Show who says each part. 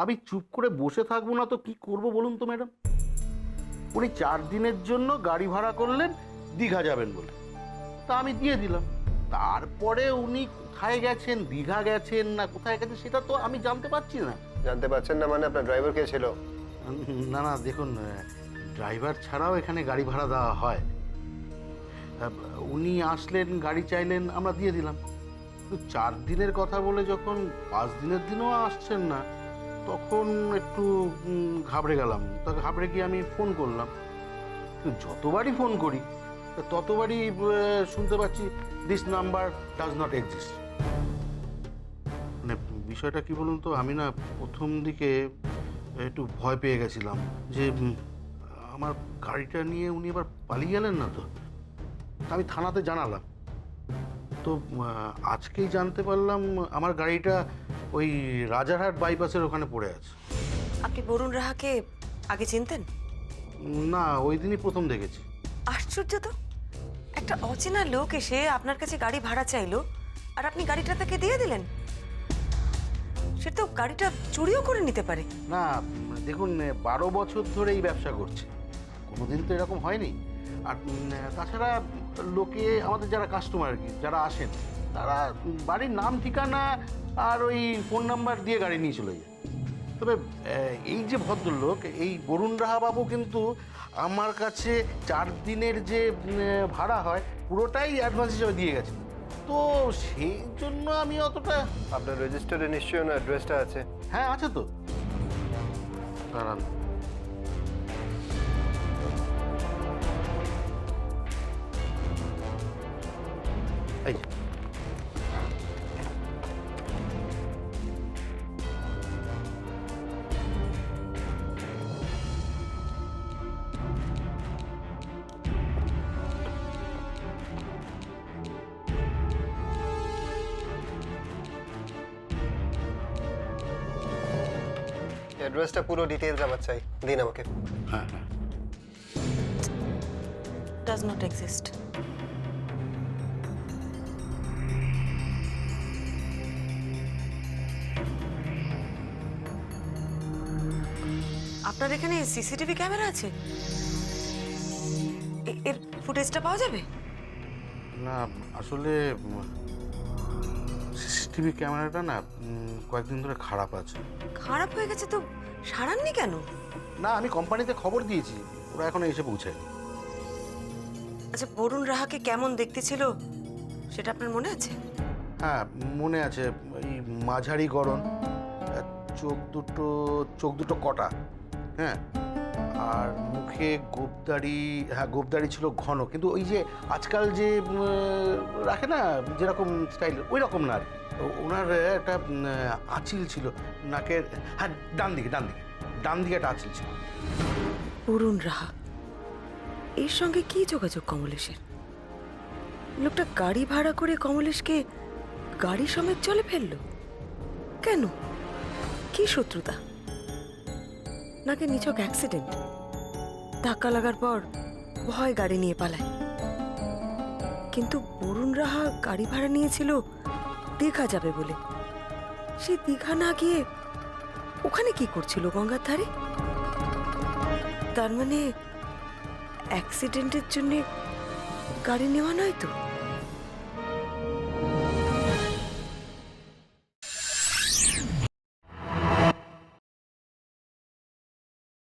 Speaker 1: আমি চুপ করে বসে থাকবো না তো কি করব বলুন তো ম্যাডাম। উনি 4 দিনের জন্য গাড়ি ভাড়া করলেন দীঘা যাবেন বলে, তা আমি দিয়ে দিলাম। তারপরে উনি কোথায় গেছেন, দীঘা গেছেন না কোথায় গেছেন সেটা তো আমি জানতে পারছি না।
Speaker 2: জানতে পারছেন না মানে আপনার ড্রাইভার কে ছিল?
Speaker 1: না না দেখুন, ড্রাইভার ছাড়াও এখানে গাড়ি ভাড়া দেওয়া হয়। উনি আসলেন, গাড়ি চাইলেন, আমরা দিয়ে দিলাম। কিন্তু 4 দিনের কথা বলে যখন 5 দিনের দিনও আসছেন না, তখন একটু ঘাবড়ে গেলাম। তা ঘাবড়ে গিয়ে আমি ফোন করলাম। কিন্তু যতবারই ফোন করি ততবারই শুনতে পাচ্ছি this number does not exist. মানে বিষয়টা কি বলুন তো, আমি না প্রথম দিকে একটু ভয় পেয়ে গেছিলাম যে আমার গাড়িটা নিয়ে উনি এবার পালিয়ে গেলেন না তো। আমি থানাতে জানালাম, তো আজকেই জানতে পারলাম আমার গাড়িটা ওই রাজারহাট বাইপাসের ওখানে পড়ে আছে।
Speaker 3: আপনি বরুণ রাহাকে আগে চিনতেন?
Speaker 1: না, ওই দিনই প্রথম দেখেছি।
Speaker 3: আশ্চর্য তো, একটা অচেনা লোক এসে আপনার কাছে গাড়ি ভাড়া চাইলো আর আপনি গাড়িটা তাকে দিয়ে দিলেন। সে তো গাড়িটা চুরিও করে নিতে পারে।
Speaker 1: না দেখুন, 12 বছর ধরে এই ব্যবসা করছে, কোনোদিন তো এরকম হয়নি। আর তাছাড়া লোকে আমাদের যারা কাস্টমার আর কি, যারা আসেন, তারা বাড়ির নাম ঠিকানা আর ওই ফোন নাম্বার দিয়ে গাড়ি নিয়ে চলে যায়। তবে এই যে ভদ্রলোক, এই বরুণ রাহা বাবু কিন্তু আমার কাছে 4 দিনের যে ভাড়া হয় পুরোটাই অ্যাডভান্স হিসেবে দিয়ে গেছে। তো সেই জন্য আমি অতটা।
Speaker 2: আপনার রেজিস্টারে নিশ্চয়ই ওনার অ্যাড্রেসটা আছে?
Speaker 1: হ্যাঁ আছে তো, দাঁড়ান। এই
Speaker 2: অ্যাড্রেসটা পুরো ডিটেইলস আমার চাই, দিন আমাকে।
Speaker 1: হ্যাঁ হ্যাঁ,
Speaker 3: ডাজ নট এক্সিস্ট। আপনার এখানে সিসিটিভি ক্যামেরা আছে? এর ফুটেজটা পাওয়া যাবে?
Speaker 1: না আসলে সিসিটিভি ক্যামেরাটা না কয়েকদিন ধরে খারাপ আছে।
Speaker 3: খারাপ হয়ে গেছে তো সারাননি কেন?
Speaker 1: না আমি কোম্পানিতে খবর দিয়েছি, ওরা এখনো এসে পৌঁছায়নি।
Speaker 3: আচ্ছা, বরুণ রাহাকে কেমন দেখতে ছিল সেটা আপনার মনে আছে?
Speaker 1: হ্যাঁ মনে আছে, এই মাঝারি গড়ন, চোখ দুটো কটা, হ্যাঁ, আর মুখে গোঁফদাড়ি। হ্যাঁ গোঁফদাড়ি ছিল ঘন, কিন্তু ওই যে আজকাল যে রাখে না যেরকম স্টাইল, ওই রকম না আর কি। ওনার একটা আঁচিল ছিল নাকের, হ্যাঁ ডান দিকে একটা আঁচিল ছিল।
Speaker 3: বরুণ রাহা, এর সঙ্গে কি যোগাযোগ কমলেশের? লোকটা গাড়ি ভাড়া করে কমলেশকে গাড়ি সমেত চলে ফেললো কেন? কি শত্রুতা? নাকি নিছক অ্যাক্সিডেন্ট? ধাক্কা লাগার পর ভয় গাড়ি নিয়ে পালায়। কিন্তু বরুণ রাহা গাড়ি ভাড়া নিয়েছিল দীঘা যাবে বলে। সে দীঘা না গিয়ে ওখানে কি করছিল গঙ্গার ধারে? তার মানে অ্যাক্সিডেন্টের জন্য গাড়ি নেওয়া নয় তো?